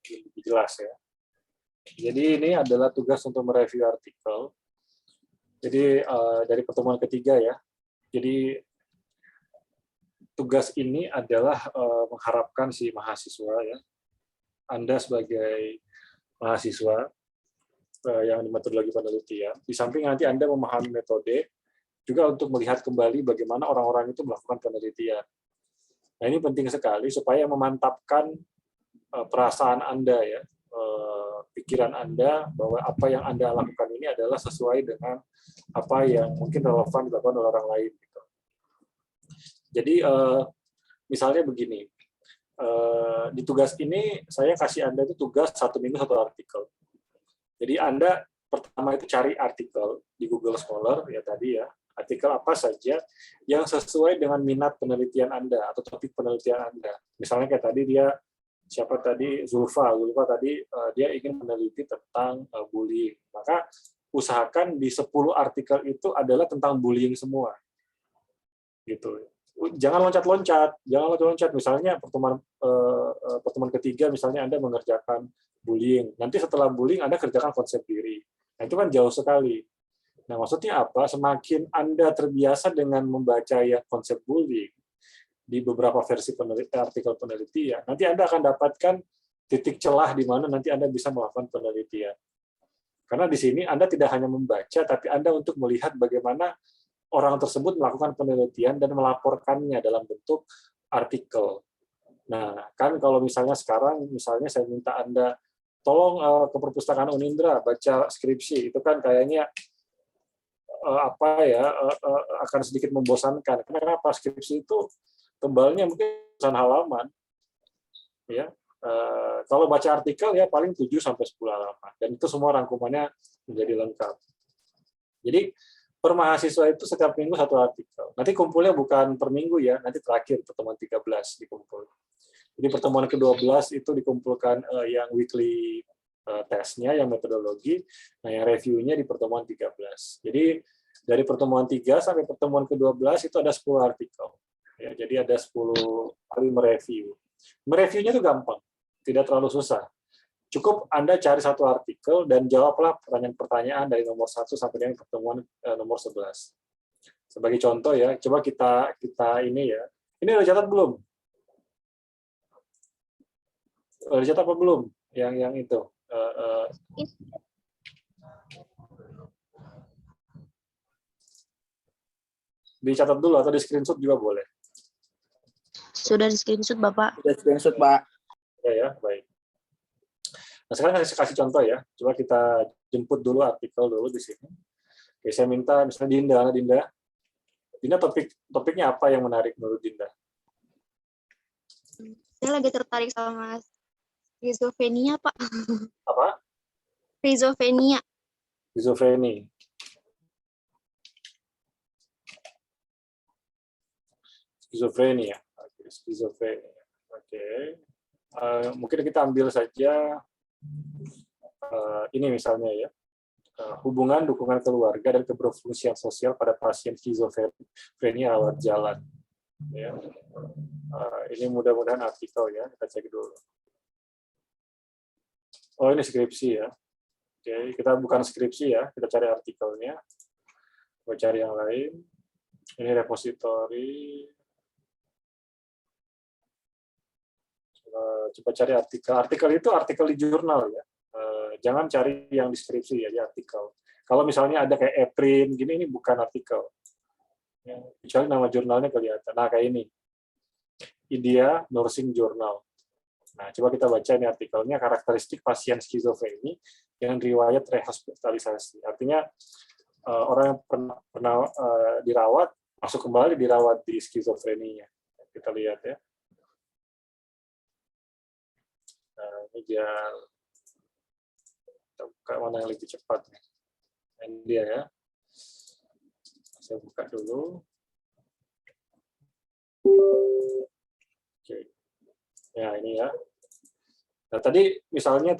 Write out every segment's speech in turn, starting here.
lebih jelas ya. Jadi ini adalah tugas untuk mereview artikel. Jadi dari pertemuan ketiga ya. Jadi tugas ini adalah mengharapkan si mahasiswa ya, Anda sebagai mahasiswa yang di metodologi penelitian, di samping nanti Anda memahami metode, juga untuk melihat kembali bagaimana orang-orang itu melakukan penelitian. Nah ini penting sekali supaya memantapkan perasaan Anda ya, pikiran Anda bahwa apa yang Anda lakukan ini adalah sesuai dengan apa yang mungkin relevan dilakukan oleh orang lain. Gitu. Jadi misalnya begini, di tugas ini saya kasih Anda itu tugas 1 minggu 1 artikel. Jadi Anda pertama itu cari artikel di Google Scholar ya tadi ya, artikel apa saja yang sesuai dengan minat penelitian Anda atau topik penelitian Anda. Misalnya kayak tadi siapa tadi Zulfa tadi dia ingin meneliti tentang bullying. Maka usahakan di 10 artikel itu adalah tentang bullying semua. Gitu. Jangan loncat-loncat. Misalnya pertemuan ketiga misalnya Anda mengerjakan bullying. Nanti setelah bullying Anda kerjakan konsep diri. Nah, itu kan jauh sekali. Nah, maksudnya apa? Semakin Anda terbiasa dengan membaca ya konsep bullying di beberapa versi artikel penelitian, nanti Anda akan dapatkan titik celah di mana nanti Anda bisa melakukan penelitian. Karena di sini Anda tidak hanya membaca, tapi Anda untuk melihat bagaimana orang tersebut melakukan penelitian dan melaporkannya dalam bentuk artikel. Nah, kan kalau misalnya sekarang, misalnya saya minta Anda tolong ke perpustakaan Unindra baca skripsi, itu kan kayaknya akan sedikit membosankan. Kenapa? Skripsi itu tebalnya mungkin 1 halaman, ya. Kalau baca artikel ya paling 7 sampai 10 halaman, dan itu semua rangkumannya menjadi lengkap. Jadi per mahasiswa itu setiap minggu 1 artikel. Nanti kumpulnya bukan per minggu ya, nanti terakhir pertemuan 13 dikumpul. Jadi pertemuan ke-12 itu dikumpulkan yang weekly tesnya, yang metodologi, nah yang reviewnya di pertemuan 13. Jadi dari pertemuan 3 sampai pertemuan ke-12 itu ada 10 artikel. Ya, jadi ada 10 kali mereview. Mereviewnya itu gampang, tidak terlalu susah. Cukup Anda cari 1 artikel dan jawablah pertanyaan-pertanyaan dari nomor 1 sampai dengan pertemuan nomor 11. Sebagai contoh ya, coba kita ini ya. Ini udah catat belum? Udah catat apa belum? Yang itu. Dicatat dulu atau di screenshot juga boleh. Sudah di screenshot, Bapak. Sudah screenshot, Pak. Ya, baik. Nah, sekarang saya kasih contoh ya. Coba kita jemput dulu artikel dulu di sini. Oke, saya minta misalnya Dinda topiknya apa yang menarik menurut Dinda? Saya lagi tertarik sama skizofrenia, Pak. Apa? Skizofrenia. Skizofrenia. Skizofrenia. Oke. Mungkin kita ambil saja ini misalnya ya. Hubungan dukungan keluarga dan keberfungsian sosial pada pasien skizofrenia rawat jalan. Ya. Ini mudah-mudahan artikel ya, kita cek dulu. Oh, ini skripsi ya. Oke, kita bukan skripsi ya, kita cari artikelnya. Coba cari yang lain. Ini repository. Coba cari artikel. Artikel itu artikel di jurnal ya. Jangan cari yang di skripsi ya, di artikel. Kalau misalnya ada kayak e-print gini, ini bukan artikel. Ya, kecuali nama jurnalnya kelihatan. Nah, kayak ini. India Nursing Journal. Nah, coba kita baca ini artikelnya, karakteristik pasien skizofreni dengan riwayat rehospitalisasi. Artinya orang yang pernah dirawat, masuk kembali dirawat di skizofreninya. Kita lihat ya. Nah, ini dia. Kita buka mana yang lebih cepat. Ini dia ya. Saya buka dulu. Oke. Ya, ini ya. Nah, tadi misalnya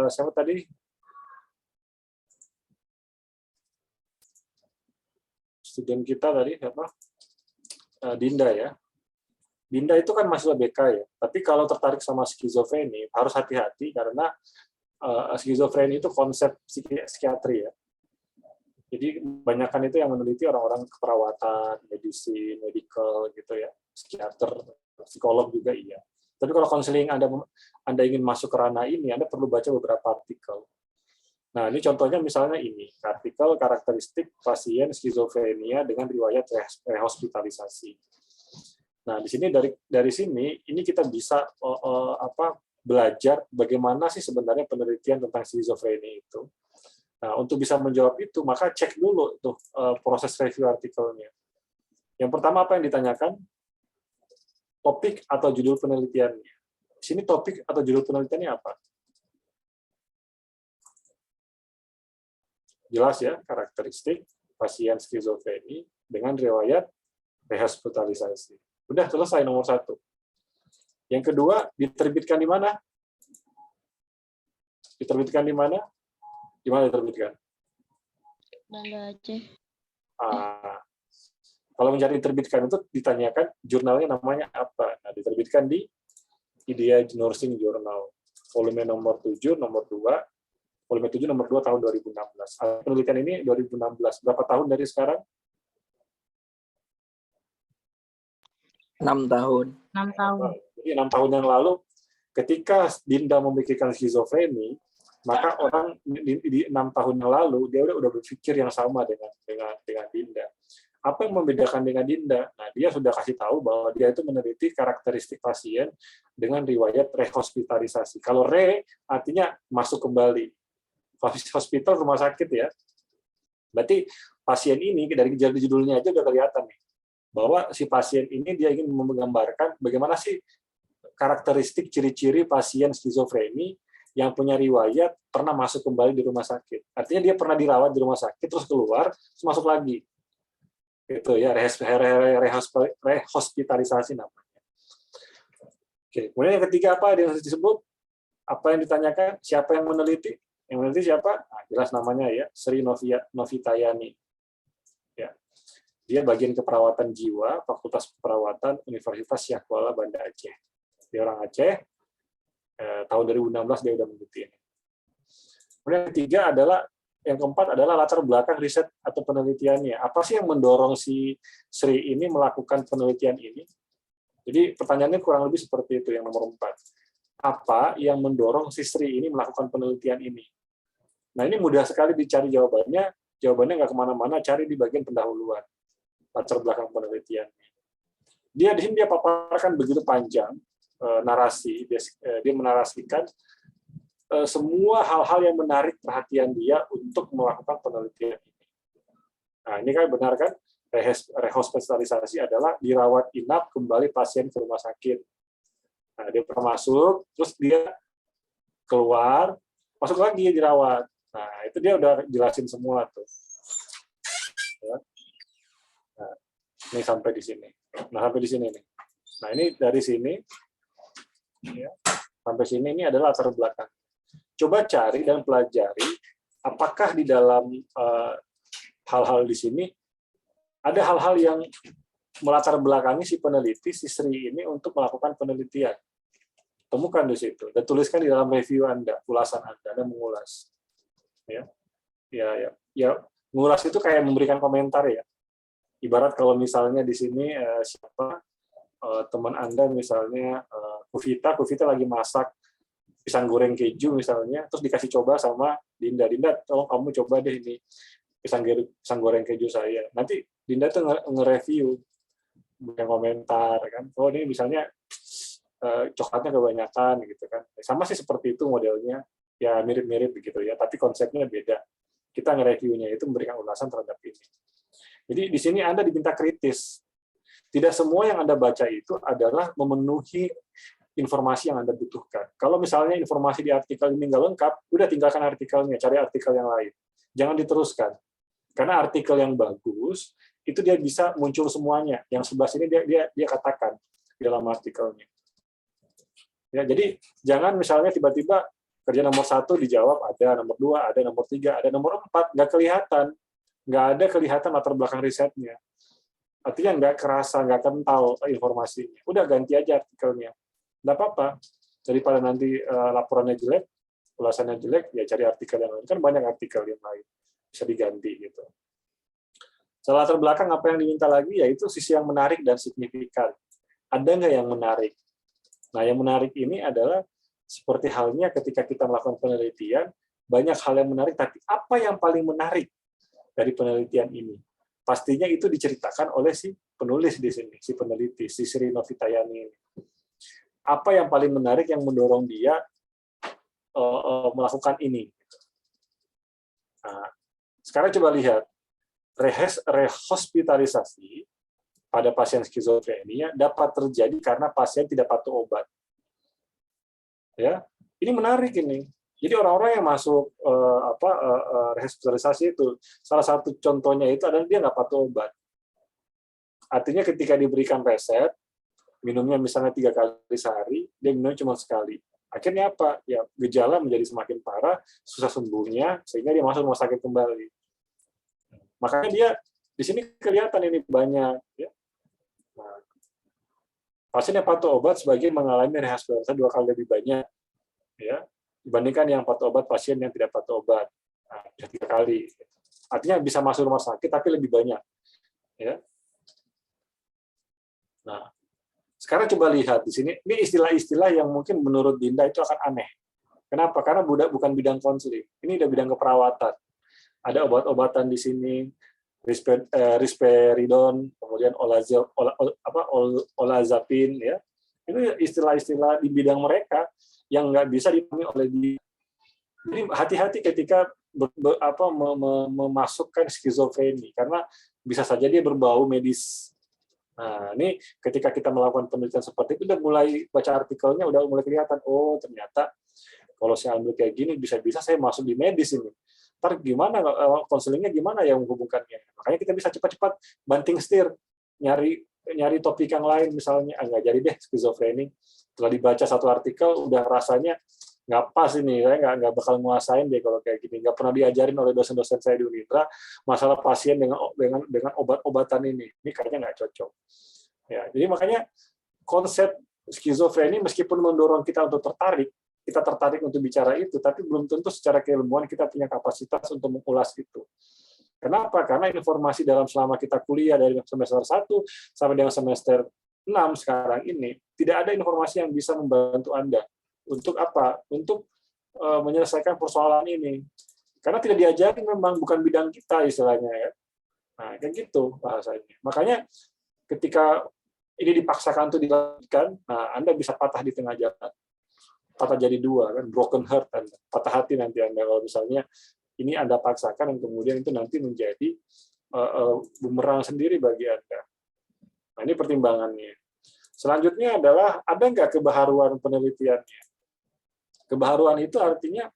siapa tadi? Student kita tadi apa? Dinda ya. Dinda itu kan mahasiswa BK ya, tapi kalau tertarik sama skizofreni harus hati-hati karena skizofreni itu konsep psikiatri ya. Jadi kebanyakan itu yang meneliti orang-orang keperawatan, medicine, medical gitu ya, psikiater, psikolog juga iya. Tapi kalau konseling Anda ingin masuk ke ranah ini, Anda perlu baca beberapa artikel. Nah, ini contohnya misalnya ini, artikel karakteristik pasien skizofrenia dengan riwayat rehospitalisasi. Nah, di sini dari sini ini kita bisa belajar bagaimana sih sebenarnya penelitian tentang skizofrenia itu. Nah, untuk bisa menjawab itu, maka cek dulu tuh proses review artikelnya. Yang pertama apa yang ditanyakan? Topik atau judul penelitiannya. Di sini topik atau judul penelitiannya apa? Jelas ya, karakteristik pasien skizofreni dengan riwayat rehospitalisasi. Udah selesai nomor 1. Yang kedua, diterbitkan di mana? Diterbitkan di mana? Di mana diterbitkan? Banda Aceh. Kalau mencari diterbitkan itu ditanyakan jurnalnya namanya apa. Nah, diterbitkan di IDEA Nursing Journal, volume nomor 7, nomor 2, volume 7, nomor 2 tahun 2016. Penelitian ini 2016. Berapa tahun dari sekarang? 6 tahun. 6 tahun. Jadi 6 tahun yang lalu, ketika Dinda memikirkan skizofreni, maka orang di 6 tahun yang lalu dia udah berpikir yang sama dengan Dinda. Apa yang membedakan dengan Dinda? Nah, dia sudah kasih tahu bahwa dia itu meneliti karakteristik pasien dengan riwayat rehospitalisasi. Kalau re artinya masuk kembali. Hospital rumah sakit ya. Berarti pasien ini dari judulnya aja udah kelihatan nih, bahwa si pasien ini dia ingin menggambarkan bagaimana sih karakteristik ciri-ciri pasien skizofreni yang punya riwayat pernah masuk kembali di rumah sakit. Artinya dia pernah dirawat di rumah sakit, terus keluar, terus masuk lagi. Itu ya, rehospitalisasi namanya. Oke, kemudian yang ketiga apa yang disebut? Apa yang ditanyakan? Siapa yang meneliti? Yang meneliti siapa? Nah, jelas namanya ya, Sri Novitayani. Ya. Dia bagian keperawatan jiwa, Fakultas Keperawatan Universitas Syah Kuala Banda Aceh. Dia orang Aceh. Tahun 2016 dia udah meneliti ini. Kemudian yang ketiga adalah, yang keempat adalah latar belakang riset atau penelitiannya. Apa sih yang mendorong si Sri ini melakukan penelitian ini? Jadi pertanyaannya kurang lebih seperti itu yang nomor 4. Apa yang mendorong si Sri ini melakukan penelitian ini? Nah, ini mudah sekali dicari jawabannya. Jawabannya nggak kemana-mana, cari di bagian pendahuluan. Latar belakang penelitiannya. Di sini dia paparkan begitu panjang narasi, dia menarasikan semua hal-hal yang menarik perhatian dia untuk melakukan penelitian ini. Nah, ini kan benar kan? Rehospitalisasi adalah dirawat inap kembali pasien ke rumah sakit. Nah, dia pernah masuk, terus dia keluar, masuk lagi dirawat. Nah, itu dia udah jelasin semua tuh. Ya. Nah, ini sampai di sini. Nah, sampai di sini nih. Nah, ini dari sini ya, sampai sini ini adalah latar belakang. Coba cari dan pelajari apakah di dalam hal-hal di sini ada hal-hal yang melatar belakangi si peneliti, si Sri ini untuk melakukan penelitian. Temukan di situ dan tuliskan di dalam review Anda, ulasan Anda mengulas. Ya, mengulas itu kayak memberikan komentar ya. Ibarat kalau misalnya di sini siapa teman Anda misalnya Kuvita lagi masak pisang goreng keju misalnya, terus dikasih coba sama Dinda, tolong kamu coba deh ini pisang goreng keju saya. Nanti Dinda tuh nge-review, yang komentar kan, oh ini misalnya coklatnya kebanyakan gitu kan. Sama sih seperti itu modelnya, ya mirip-mirip begitu ya, tapi konsepnya beda. Kita nge-reviewnya itu memberikan ulasan terhadap ini. Jadi di sini Anda diminta kritis. Tidak semua yang Anda baca itu adalah memenuhi informasi yang Anda butuhkan. Kalau misalnya informasi di artikel ini nggak lengkap, udah tinggalkan artikelnya, cari artikel yang lain. Jangan diteruskan. Karena artikel yang bagus, itu dia bisa muncul semuanya. Yang sebelah sini dia katakan di dalam artikelnya. Ya, jadi jangan misalnya tiba-tiba kerja nomor 1 dijawab ada, nomor 2 ada, nomor 3 ada, nomor 4 nggak kelihatan. Nggak ada kelihatan latar belakang risetnya. Artinya nggak kerasa, nggak kental informasinya. Udah ganti aja artikelnya. Nggak apa-apa. Daripada nanti laporannya jelek, ulasannya jelek, ya cari artikel yang lain. Kan banyak artikel yang lain. Bisa diganti gitu. Setelah latar belakang, apa yang diminta lagi, yaitu sisi yang menarik dan signifikan. Ada nggak yang menarik? Nah, yang menarik ini adalah seperti halnya ketika kita melakukan penelitian, banyak hal yang menarik, tapi apa yang paling menarik dari penelitian ini? Pastinya itu diceritakan oleh si penulis di sini, si peneliti, si Sri Novitayani ini. Apa yang paling menarik yang mendorong dia melakukan ini? Nah, sekarang coba lihat, rehospitalisasi pada pasien skizofrenia dapat terjadi karena pasien tidak patuh obat. Ya, ini menarik ini. Jadi orang-orang yang masuk rehospitalisasi itu, salah satu contohnya itu adalah dia nggak patuh obat. Artinya ketika diberikan resep, minumnya misalnya 3 kali sehari, dia minum cuma sekali. Akhirnya apa? Ya, gejala menjadi semakin parah, susah sembuhnya, sehingga dia masuk rumah sakit kembali. Makanya dia di sini kelihatan ini banyak. Ya. Nah, pasien yang patuh obat sebagian mengalami rehospitalisasi 2 kali lebih banyak, ya, dibandingkan yang patuh obat pasien yang tidak patuh obat. Nah, 3 kali. Artinya bisa masuk rumah sakit tapi lebih banyak. Ya. Nah, sekarang coba lihat di sini. Ini istilah-istilah yang mungkin menurut Dinda itu akan aneh. Kenapa? Karena bukan bidang konseling. Ini udah bidang keperawatan. Ada obat-obatan di sini, risperidon, kemudian olazapin, ya. Itu istilah-istilah di bidang mereka yang nggak bisa dipahami oleh dia. Jadi hati-hati ketika memasukkan skizofreni, karena bisa saja dia berbau medis. Nah, ini ketika kita melakukan penelitian seperti itu, udah mulai baca artikelnya, udah mulai kelihatan, oh ternyata kalau saya ambil kayak gini, bisa-bisa saya masuk di medis ini. Ntar gimana, konselingnya gimana ya menghubungkannya. Makanya kita bisa cepat-cepat banting setir, nyari topik yang lain, misalnya, nggak jadi deh skizofreni. Setelah dibaca satu artikel, udah rasanya nggak pas ini, saya nggak bakal nguasain deh kalau kayak gini. Nggak pernah diajarin oleh dosen-dosen saya di Unitra masalah pasien dengan obat-obatan ini. Ini kayaknya nggak cocok. Ya, jadi makanya konsep skizofreni meskipun mendorong kita untuk kita tertarik untuk bicara itu, tapi belum tentu secara keilmuan kita punya kapasitas untuk mengulas itu. Kenapa? Karena informasi selama kita kuliah dari semester 1 sampai dengan semester 6 sekarang ini, tidak ada informasi yang bisa membantu Anda. Untuk apa? Untuk menyelesaikan persoalan ini. Karena tidak diajari, memang bukan bidang kita istilahnya, ya. Nah, kayak gitu bahasanya. Makanya ketika ini dipaksakan untuk dilakukan, nah Anda bisa patah di tengah jalan. Patah jadi 2, kan, broken heart Anda. Patah hati nanti Anda kalau misalnya ini Anda paksakan, dan kemudian itu nanti menjadi bumerang sendiri bagi Anda. Nah, ini pertimbangannya. Selanjutnya adalah, ada nggak kebaharuan penelitiannya? Kebaharuan itu artinya,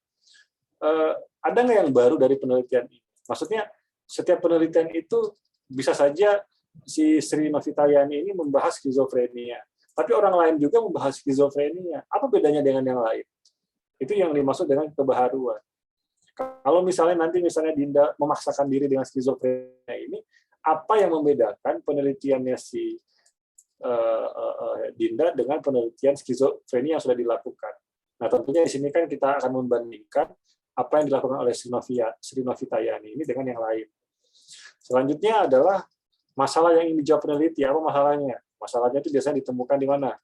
ada nggak yang baru dari penelitian ini? Maksudnya, setiap penelitian itu bisa saja si Sri Novitayani ini membahas skizofrenia. Tapi orang lain juga membahas skizofrenia. Apa bedanya dengan yang lain? Itu yang dimaksud dengan kebaharuan. Kalau misalnya Dinda memaksakan diri dengan skizofrenia ini, apa yang membedakan penelitiannya si Dinda dengan penelitian skizofrenia yang sudah dilakukan? Nah, tentunya di sini kan kita akan membandingkan apa yang dilakukan oleh Sri Novitayani ini dengan yang lain. Selanjutnya adalah masalah yang ingin dijawab peneliti. Apa masalahnya? Masalahnya itu biasanya ditemukan di mana?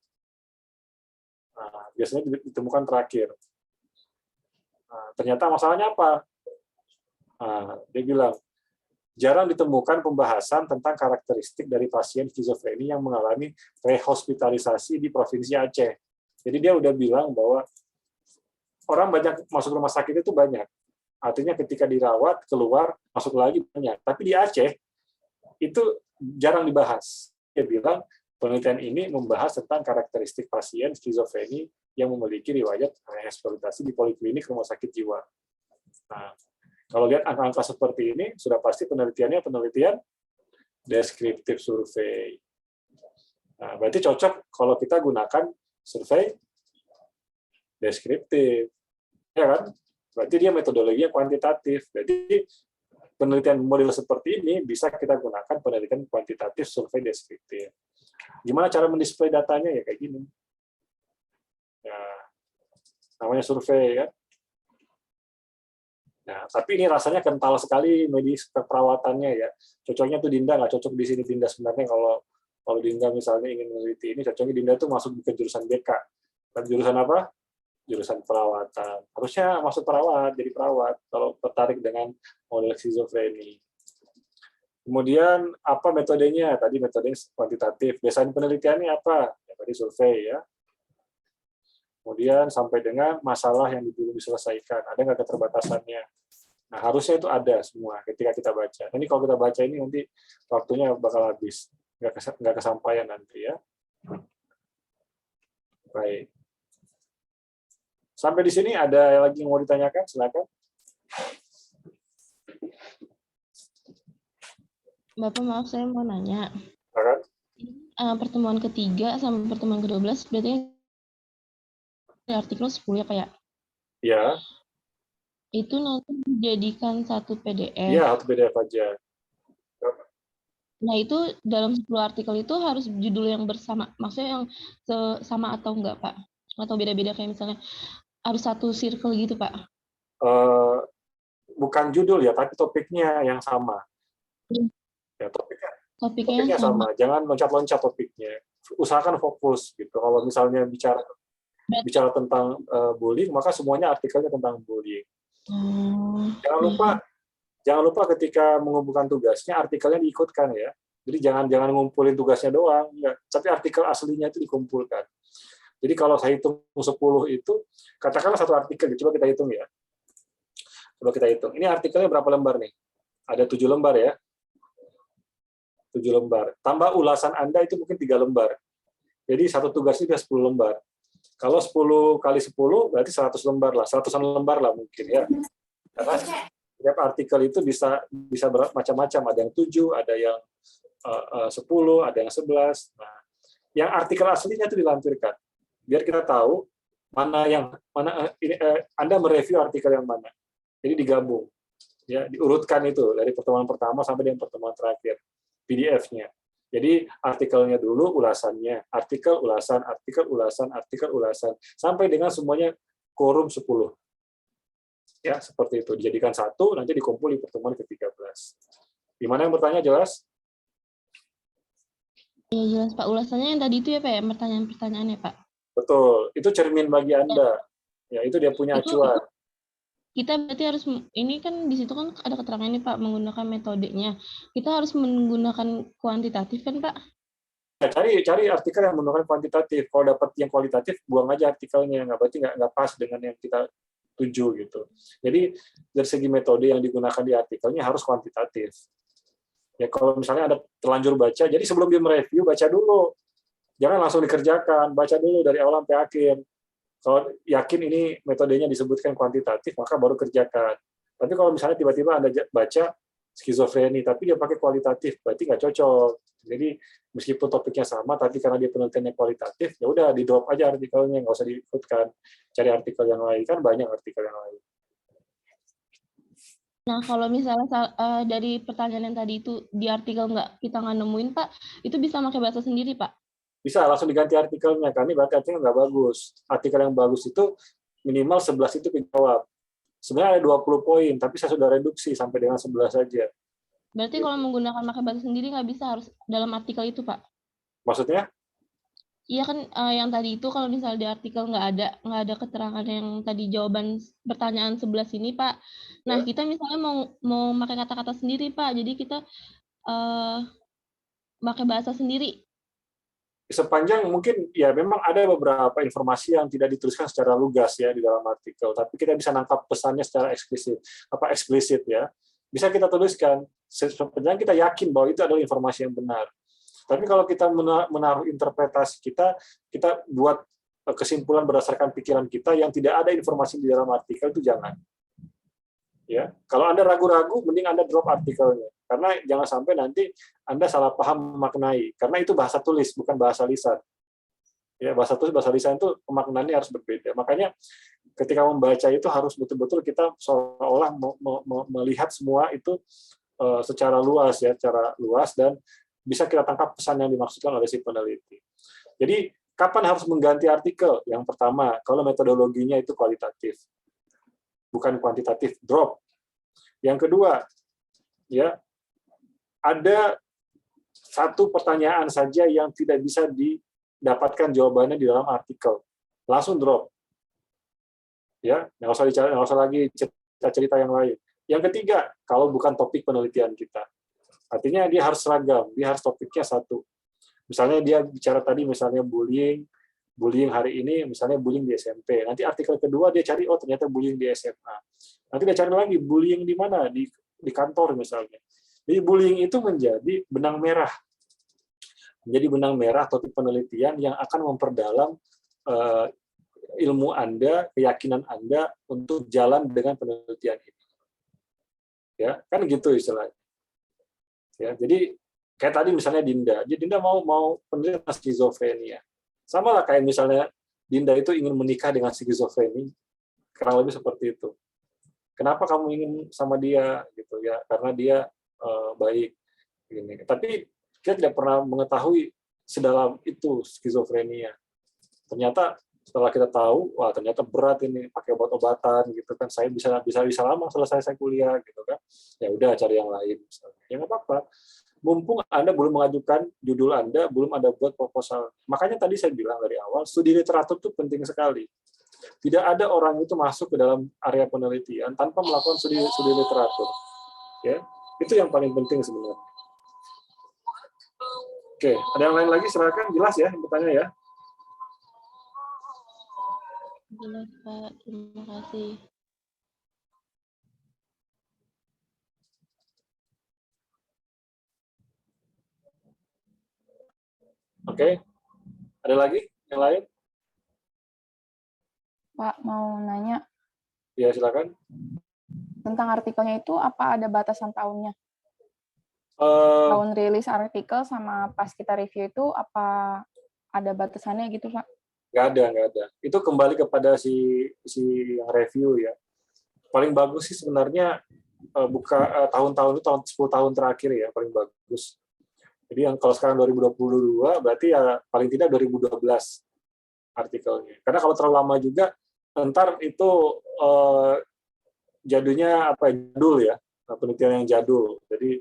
Nah, biasanya ditemukan terakhir. Nah, ternyata masalahnya apa? Nah, dia bilang, jarang ditemukan pembahasan tentang karakteristik dari pasien skizofreni yang mengalami rehospitalisasi di Provinsi Aceh. Jadi dia udah bilang bahwa orang banyak masuk rumah sakit itu banyak. Artinya ketika dirawat, keluar, masuk lagi banyak. Tapi di Aceh, itu jarang dibahas. Dia bilang, penelitian ini membahas tentang karakteristik pasien skizofreni yang memiliki riwayat rehospitalisasi di poliklinik rumah sakit jiwa. Nah, kalau lihat angka-angka seperti ini, sudah pasti penelitiannya penelitian deskriptif survei. Nah, berarti cocok kalau kita gunakan survei deskriptif. Ya kan? Berarti dia metodologinya kuantitatif. Jadi penelitian model seperti ini bisa kita gunakan penelitian kuantitatif, survei deskriptif. Gimana cara mendisplay datanya ya kayak gini. Ya, namanya survei ya. Nah, tapi ini rasanya kental sekali medis keperawatannya ya. Cocoknya tuh Dinda nggak cocok di sini Dinda sebenarnya kalau Dinda misalnya ingin meneliti ini, cocoknya Dinda tuh masuk ke jurusan BK. Dan jurusan apa? Jurusan perawatan. Harusnya masuk perawat, jadi perawat kalau tertarik dengan model skizofreni. Kemudian apa metodenya? Tadi metode kuantitatif. Desain penelitiannya apa? Ya, tadi survei ya. Kemudian sampai dengan masalah yang dulu diselesaikan. Ada nggak keterbatasannya? Nah, harusnya itu ada semua ketika kita baca. Ini kalau kita baca ini nanti waktunya bakal habis. Nggak kesampaian nanti ya. Baik. Sampai di sini ada lagi yang mau ditanyakan? Silakan. Bapak, maaf saya mau nanya. Silakan. Pertemuan ketiga sampai pertemuan ke-12 berarti artikel 10 ya Pak ya? Ya. Itu nanti dijadikan satu PDF. Iya, satu PDF aja. Nah itu dalam 10 artikel itu harus judul yang bersama, maksudnya yang sama atau enggak Pak? Atau beda-beda kayak misalnya harus satu circle gitu Pak? Bukan judul ya, tapi topiknya yang sama. Ya, topiknya sama. Jangan loncat-loncat topiknya. Usahakan fokus gitu. Kalau misalnya bicara tentang bullying, maka semuanya artikelnya tentang bullying. Jangan lupa ketika mengumpulkan tugasnya artikelnya diikutkan ya. Jadi jangan ngumpulin tugasnya doang, ya, tapi artikel aslinya itu dikumpulkan. Jadi kalau saya hitung 10 itu, katakanlah satu artikel, coba kita hitung ya. Coba kita hitung. Ini artikelnya berapa lembar nih? Ada 7 lembar ya. 7 lembar. Tambah ulasan Anda itu mungkin 3 lembar. Jadi satu tugas itu 10 lembar. Kalau 10 kali 10 berarti 100 lembar lah, 100-an lembar lah mungkin ya. Karena setiap artikel itu bisa macam-macam, ada yang 7, ada yang 10, ada yang 11. Nah, yang artikel aslinya itu dilampirkan. Biar kita tahu mana Anda mereview artikel yang mana. Jadi digabung. Ya, diurutkan itu dari pertemuan pertama sampai dengan pertemuan terakhir. PDF-nya. Jadi artikelnya dulu, ulasannya, artikel, ulasan, artikel, ulasan, artikel, ulasan, sampai dengan semuanya quorum 10. Ya, seperti itu. Dijadikan satu, nanti dikumpul di pertemuan ke-13. Gimana yang bertanya, jelas? Iya, jelas Pak. Ulasannya yang tadi itu ya Pak ya, pertanyaan-pertanyaannya Pak? Betul. Itu cermin bagi Anda. Ya, itu dia punya acuan. Kita berarti harus, ini kan di situ kan ada keterangan ini Pak, menggunakan metodenya. Kita harus menggunakan kuantitatif kan Pak? Ya, cari artikel yang menggunakan kuantitatif. Kalau dapat yang kualitatif, buang aja artikelnya. Berarti nggak pas dengan yang kita tuju gitu. Jadi dari segi metode yang digunakan di artikelnya harus kuantitatif. Ya kalau misalnya ada terlanjur baca, jadi sebelum dia mereview baca dulu. Jangan langsung dikerjakan, baca dulu dari awal sampai akhir. Kalau yakin ini metodenya disebutkan kuantitatif, maka baru kerjakan. Tapi kalau misalnya tiba-tiba Anda baca skizofreni, tapi dia pakai kualitatif, berarti nggak cocok. Jadi meskipun topiknya sama, tapi karena dia penelitiannya kualitatif, ya udah di drop aja artikelnya, nggak usah diikutkan. Cari artikel yang lain, kan banyak artikel yang lain. Nah kalau misalnya dari pertanyaan yang tadi itu di artikel kita nggak nemuin Pak, itu bisa pakai bahasa sendiri Pak? Bisa, langsung diganti artikelnya, karena berarti artikelnya nggak bagus. Artikel yang bagus itu minimal 11 itu kejawab. Sebenarnya ada 20 poin, tapi saya sudah reduksi sampai dengan 11 saja. Berarti kalau menggunakan pakai bahasa sendiri nggak bisa, harus dalam artikel itu Pak? Maksudnya? Iya kan yang tadi itu kalau misalnya di artikel nggak ada keterangan yang tadi jawaban pertanyaan 11 ini Pak. Nah kita misalnya mau pakai kata-kata sendiri Pak, jadi kita pakai bahasa sendiri. Sepanjang mungkin ya memang ada beberapa informasi yang tidak dituliskan secara lugas ya di dalam artikel, tapi kita bisa nangkap pesannya secara eksplisit ya. Bisa kita tuliskan sepanjang kita yakin bahwa itu adalah informasi yang benar. Tapi kalau kita menaruh interpretasi kita buat kesimpulan berdasarkan pikiran kita yang tidak ada informasi di dalam artikel, itu jangan. Ya, kalau Anda ragu-ragu, mending Anda drop artikelnya. Karena jangan sampai nanti Anda salah paham memaknai. Karena itu bahasa tulis, bukan bahasa lisan. Ya, bahasa tulis, bahasa lisan itu pemaknaannya harus berbeda. Makanya ketika membaca itu harus betul-betul kita seolah-olah melihat semua itu secara luas ya, secara luas, dan bisa kita tangkap pesan yang dimaksudkan oleh si peneliti. Jadi kapan harus mengganti artikel? Yang pertama, kalau metodologinya itu kualitatif, bukan kuantitatif, drop. Yang kedua, ya ada satu pertanyaan saja yang tidak bisa didapatkan jawabannya di dalam artikel, langsung drop. Ya, nggak usah lagi cerita yang lain. Yang ketiga, kalau bukan topik penelitian kita, artinya dia harus seragam, dia harus topiknya satu. Misalnya dia bicara tadi misalnya bullying hari ini, misalnya bullying di SMP. Nanti artikel kedua dia cari, oh ternyata bullying di SMA. Nanti dia cari lagi bullying di mana, di kantor misalnya. Jadi bullying itu menjadi benang merah topik penelitian yang akan memperdalam ilmu Anda, keyakinan Anda untuk jalan dengan penelitian ini. Ya, kan gitu istilahnya. Ya, jadi kayak tadi misalnya Dinda mau penelitian skizofrenia. Sama lah kayak misalnya Dinda itu ingin menikah dengan skizofreni, kurang lebih seperti itu. Kenapa kamu ingin sama dia gitu ya? Karena dia baik gini. Tapi kita tidak pernah mengetahui sedalam itu skizofrenia. Ternyata setelah kita tahu, wah ternyata berat ini, pakai obat-obatan gitu kan, saya bisa lama selesai saya kuliah gitu kan, ya udah cari yang lain misalnya. Ya nggak apa-apa, mumpung Anda belum mengajukan judul Anda, belum ada buat proposal. Makanya tadi saya bilang dari awal, studi literatur itu penting sekali. Tidak ada orang itu masuk ke dalam area penelitian tanpa melakukan studi literatur. Ya, itu yang paling penting sebenarnya. Oke, ada yang lain lagi? Silakan, jelas ya bertanya ya. Jelas, Pak. Terima kasih. Oke. Ada lagi yang lain? Pak, mau nanya Ya, silakan. tentang artikelnya itu, apa ada batasan tahunnya? Eh, Tahun rilis artikel sama pas kita review itu apa ada batasannya gitu, Pak? nggak ada. Itu kembali kepada si yang review ya. Paling bagus sih sebenarnya buka tahun-tahun itu 10 tahun terakhir ya, paling bagus. Jadi yang kalau sekarang 2022 berarti ya paling tidak 2012 artikelnya. Karena kalau terlalu lama juga ntar itu jadul ya, penelitian yang jadul. Jadi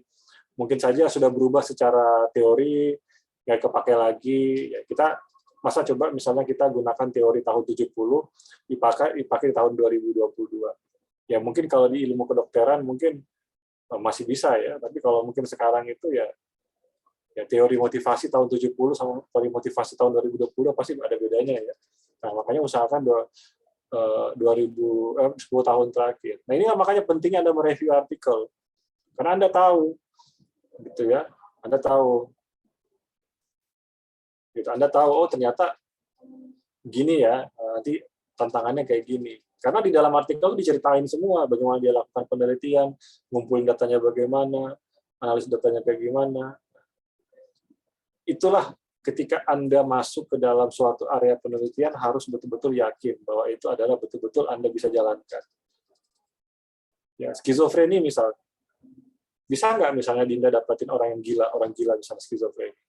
mungkin saja sudah berubah secara teori, nggak kepake lagi. Ya, kita masa coba misalnya kita gunakan teori tahun 70 dipakai di tahun 2022. Ya mungkin kalau di ilmu kedokteran mungkin masih bisa ya, tapi kalau mungkin sekarang itu ya teori motivasi tahun 70 sama teori motivasi tahun 2020 pasti ada bedanya ya. Nah, makanya usahakan 10 tahun terakhir. Nah, ini makanya pentingnya Anda mereview artikel. Karena Anda tahu gitu ya. Anda tahu gitu. Anda tahu oh ternyata gini ya, nanti tantangannya kayak gini. Karena di dalam artikel diceritain semua bagaimana dia lakukan penelitian, ngumpulin datanya bagaimana, analis datanya kayak gimana. Itulah ketika Anda masuk ke dalam suatu area penelitian harus betul-betul yakin bahwa itu adalah betul-betul Anda bisa jalankan. Ya, skizofreni misalnya. Bisa nggak misalnya Dinda dapatin orang gila misalnya skizofreni?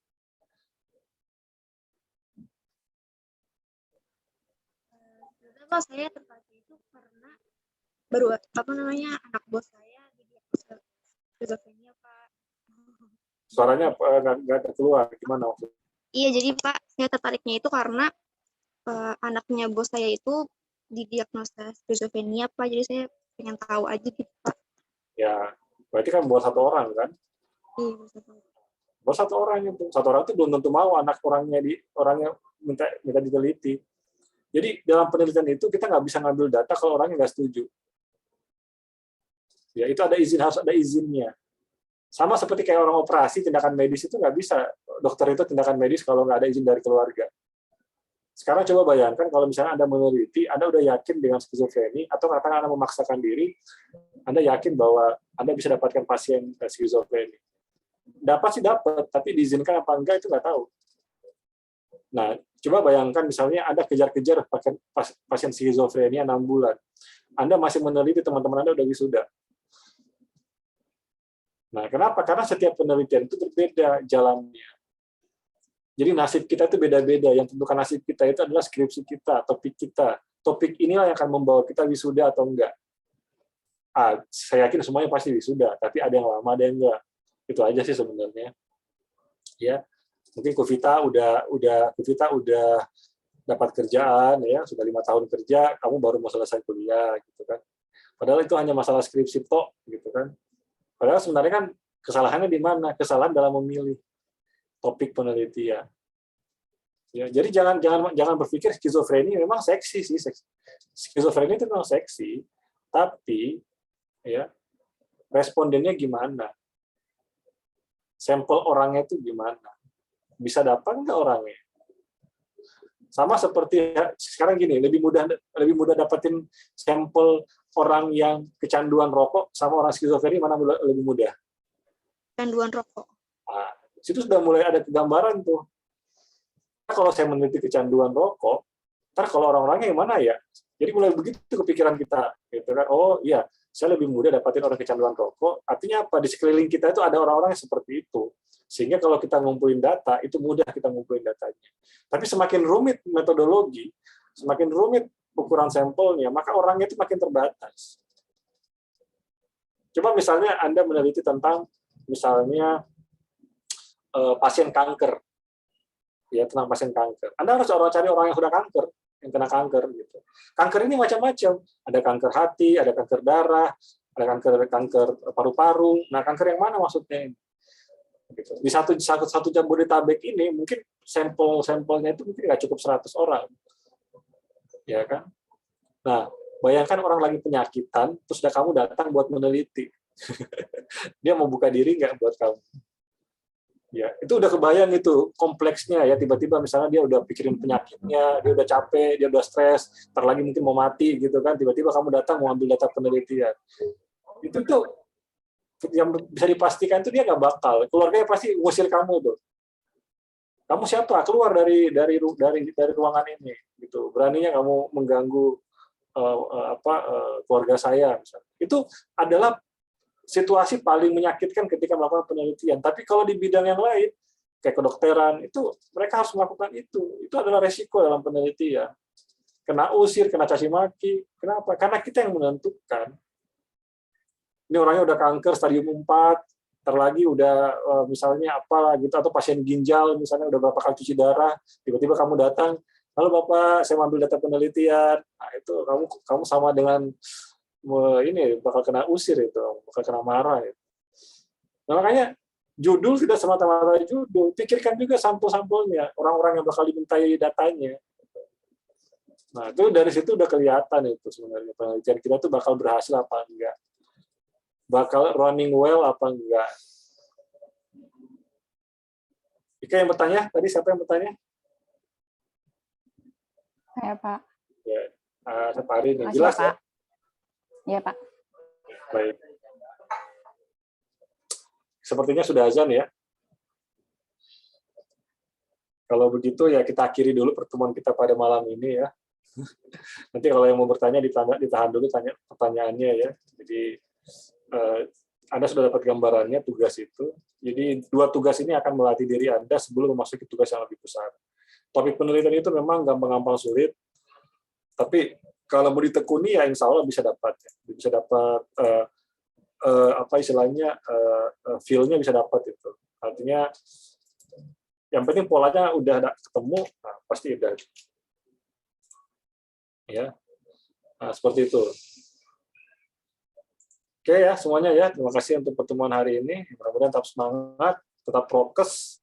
Sebenarnya saya tertarik itu karena anak bos saya didiagnosa skizofrenia, Pak. Suaranya nggak keluar, gimana maksudnya? Iya, jadi Pak, saya tertariknya itu karena anaknya bos saya itu didiagnosa skizofrenia, Pak. Jadi saya pengen tahu aja gitu, Pak. Ya, berarti kan buat satu orang kan? Iya, bos saya. Buat satu orang itu belum tentu mau anak orangnya minta diteliti. Jadi dalam penelitian itu kita nggak bisa ngambil data kalau orangnya nggak setuju. Ya itu harus ada izinnya. Sama seperti kayak orang operasi, tindakan medis itu nggak bisa. Dokter itu tindakan medis kalau nggak ada izin dari keluarga. Sekarang coba bayangkan kalau misalnya Anda meneliti, Anda udah yakin dengan skizofreni, atau katakan Anda memaksakan diri, Anda yakin bahwa Anda bisa dapatkan pasien skizofreni. Dapat sih dapat, tapi diizinkan apa enggak itu nggak tahu. Nah, Coba bayangkan misalnya Anda kejar-kejar pasien skizofrenia 6 bulan. Anda masih meneliti, teman-teman Anda udah wisuda. Nah, kenapa? Karena setiap penelitian itu berbeda jalannya. Jadi nasib kita itu beda-beda. Yang tentukan nasib kita itu adalah skripsi kita, topik kita. Topik inilah yang akan membawa kita wisuda atau enggak. Saya yakin semuanya pasti wisuda, tapi ada yang lama, ada yang enggak. Itu aja sih sebenarnya. Ya, mungkin Kuvita udah dapat kerjaan ya, sudah 5 tahun kerja, kamu baru mau selesai kuliah gitu kan. Padahal itu hanya masalah skripsi tok gitu kan. Padahal sebenarnya kan kesalahannya di mana? Kesalahan dalam memilih topik penelitian. Ya, jadi jangan berpikir skizofrenia memang seksi sih. Skizofrenia itu memang seksi, tapi ya respondennya gimana? Sampel orangnya itu gimana? Bisa dapat nggak orangnya? Sama seperti sekarang gini, lebih mudah dapetin sampel orang yang kecanduan rokok sama orang skizofrenia, mana lebih mudah? Kecanduan rokok. Nah, situ sudah mulai ada gambaran tuh. Kalau saya meneliti kecanduan rokok, ntar kalau orang-orangnya yang mana ya? Jadi mulai begitu kepikiran kita, gitu kan? Oh iya, saya lebih mudah dapatin orang kecanduan rokok. Artinya apa? Di sekeliling kita itu ada orang-orang yang seperti itu. Sehingga kalau kita ngumpulin data, itu mudah kita ngumpulin datanya. Tapi semakin rumit metodologi, semakin rumit ukuran sampelnya, maka orangnya itu makin terbatas. Coba misalnya Anda meneliti tentang misalnya pasien kanker. Ya, tentang pasien kanker. Anda harus cari orang yang sudah kanker, yang kena kanker gitu. Kanker ini macam-macam. Ada kanker hati, ada kanker darah, ada kanker paru-paru. Nah, kanker yang mana maksudnya? Gitu. Di satu Jabodetabek ini mungkin sampelnya itu mungkin nggak cukup 100 orang. Ya kan? Nah, bayangkan orang lagi penyakitan, terus kamu datang buat meneliti. Dia mau buka diri nggak buat kamu? Ya, itu udah kebayang itu kompleksnya ya, tiba-tiba misalnya dia udah pikirin penyakitnya, dia udah capek, dia udah stres, ntar lagi mungkin mau mati gitu kan, tiba-tiba kamu datang mau ambil data penelitian. Itu tuh yang bisa dipastikan itu dia nggak bakal, keluarganya pasti ngusir kamu tuh. Kamu siapa? Keluar dari ruangan ini gitu. Beraninya kamu mengganggu keluarga saya misalnya. Itu adalah situasi paling menyakitkan ketika melakukan penelitian. Tapi kalau di bidang yang lain, kayak kedokteran, itu mereka harus melakukan itu. Itu adalah resiko dalam penelitian. Kena usir, kena caci maki. Kenapa? Karena kita yang menentukan. Ini orangnya udah kanker stadium 4, terlagi udah misalnya apa gitu, atau pasien ginjal misalnya udah berapa kali cuci darah, tiba-tiba kamu datang, lalu Bapak, saya ambil data penelitian. Nah, itu kamu sama dengan ini bakal kena usir itu, bakal kena marah itu. Nah, makanya judul tidak semata-mata judul, pikirkan juga sampel-sampelnya, orang-orang yang bakal dimintai datanya. Nah, itu dari situ udah kelihatan itu sebenarnya penelitian kita tuh bakal berhasil apa enggak. Bakal running well apa enggak. Ika yang bertanya, tadi siapa yang bertanya? Saya, Pak. Ya, Sapari ini Masih, jelas Pak. ya? Iya, Pak. Baik. Sepertinya sudah azan ya. Kalau begitu ya kita akhiri dulu pertemuan kita pada malam ini ya. Nanti kalau yang mau bertanya ditahan dulu tanya pertanyaannya ya. Jadi Anda sudah dapat gambarannya tugas itu. Jadi 2 tugas ini akan melatih diri Anda sebelum memasuki tugas yang lebih besar. Topik penelitian itu memang gampang-gampang sulit, tapi kalau mau ditekuni ya insya Allah bisa dapat. Bisa dapat apa istilahnya feel-nya bisa dapat itu. Artinya yang penting polanya udah ketemu, nah, pasti udah. Ya, nah, seperti itu. Oke ya semuanya ya, terima kasih untuk pertemuan hari ini. Mudah-mudahan tetap semangat, tetap prokes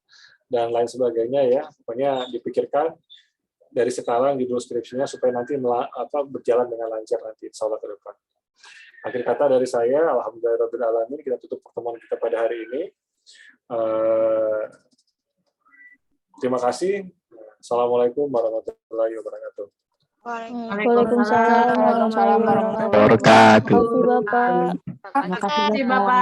dan lain sebagainya ya. Pokoknya dipikirkan dari sekarang judul skripsinya supaya nanti berjalan dengan lancar nanti insya Allah ke depan. Akhir kata dari saya, alhamdulillahirabbil alamin, kita tutup pertemuan kita pada hari ini. Terima kasih. Assalamualaikum warahmatullahi wabarakatuh. Waalaikumsalam Waalaikumsalam warahmatullahi warahmatullahi wabarakatuh. wabarakatuh. Bapak. Terima kasih, Bapak.